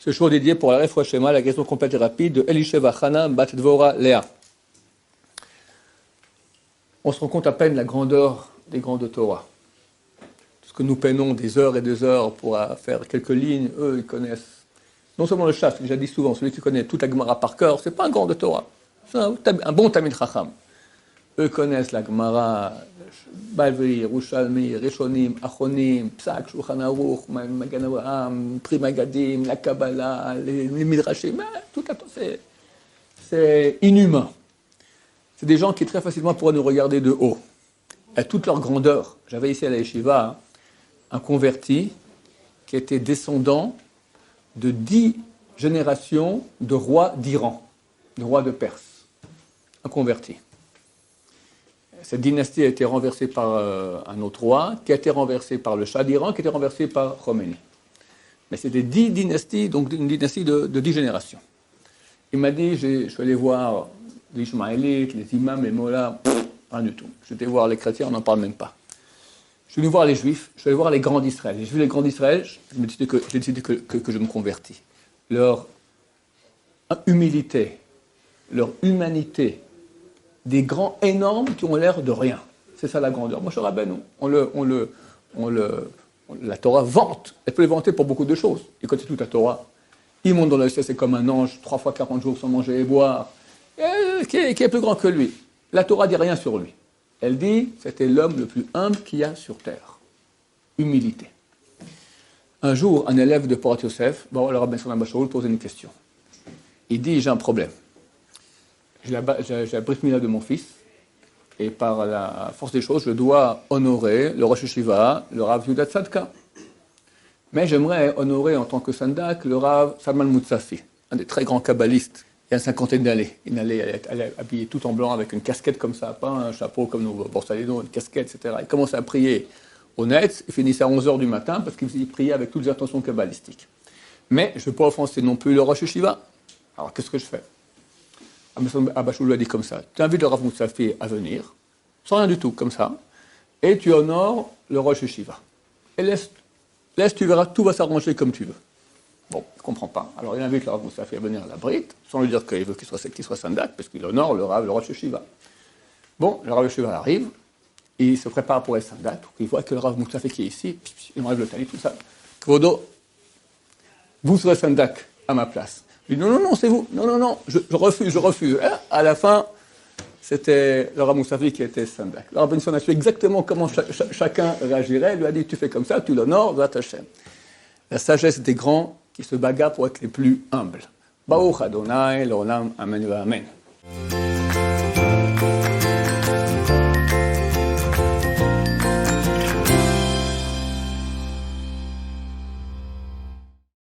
Ce jour dédié pour la Refoua Shema, la guérison complète et rapide de Elisheva Chana Bat Dvora Léa. On se rend compte à peine la grandeur des grands de Torah. Parce que nous peinons des heures et des heures pour faire quelques lignes, eux, ils connaissent. Non seulement le Shas, j'ai déjà dit souvent, celui qui connaît toute la Gemara par cœur, c'est pas un grand de Torah. C'est un bon Tamid Chacham. Eux connaissent la Gemara, Balvi, Yerushalmi, Rishonim, Achonim, Psak, Shulchan Aruch, Magen Avraham, Pri Magadim, la Kabbalah, les Midrashim, tout c'est inhumain. C'est des gens qui très facilement pourraient nous regarder de haut, à toute leur grandeur. J'avais ici à la Yeshiva un converti qui était descendant de 10 générations de rois d'Iran, de rois de Perse. Un converti. Cette dynastie a été renversée par un autre roi, qui a été renversé par le Shah d'Iran, qui a été renversé par Khomeini. Mais c'était 10 dynasties, donc une dynastie de 10 générations. Il m'a dit, je suis allé voir les Ishmaélites, les imams, les mollahs, rien du tout. Je suis allé voir les chrétiens, on n'en parle même pas. Je suis venu voir les juifs, je suis allé voir les grands d'Israël. J'ai vu les grands d'Israël, j'ai décidé que je me convertis. Leur humilité, leur humanité, des grands énormes qui ont l'air de rien. C'est ça la grandeur. Moshe Rabbeinu, la Torah vante. Elle peut les vanter pour beaucoup de choses. Et quand c'est toute la Torah, il monte dans le ciel, c'est comme un ange, 3 fois 40 jours sans manger et boire. Qui est plus grand que lui. La Torah dit rien sur lui. Elle dit, c'était l'homme le plus humble qu'il y a sur terre. Humilité. Un jour, un élève de Porat Yosef, le rabbin Salman Bashaoul pose une question. Il dit, j'ai un problème. J'ai la brit mila de mon fils, et par la force des choses, je dois honorer le Rosh Yeshiva, le Rav Yehuda Tzadka. Mais j'aimerais honorer en tant que Sandak le Rav Salman Moutsafi, un des très grands kabbalistes. Il y a une cinquantaine d'années. Elle est habillée tout en blanc avec une casquette comme ça, pas un chapeau comme nos borsalino, une casquette, etc. Il commence à prier au net, il finissait à 11h du matin parce qu'il priait avec toutes les intentions kabbalistiques. Mais je ne veux pas offenser non plus le Rosh Yeshiva. Alors qu'est-ce que je fais? Abashou lui a dit comme ça, tu invites le Rav Moutsafi à venir, sans rien du tout, comme ça, et tu honores le Rosh Yeshiva. Et laisse, tu verras, tout va s'arranger comme tu veux. Bon, il ne comprend pas. Alors il invite le Rav Moutsafi à venir à la Brite, sans lui dire qu'il veut qu'il soit Sandak, parce qu'il honore le Rosh Yeshiva. Bon, le Rav Yeshiva arrive, et il se prépare pour être Sandak, il voit que le Rav Moutsafi qui est ici, il enlève le talit, tout ça. Kvodo, vous serez Sandak à ma place. Il dit non, c'est vous. Non, je refuse. À la fin, c'était le Rav Moutsafi qui était Sandak. Le Rav Benson a su exactement comment chacun réagirait. Il lui a dit, tu fais comme ça, tu l'honores, va Hashem. La sagesse des grands qui se bagarrent pour être les plus humbles. Baruch Adonai, l'olam, amen, amen.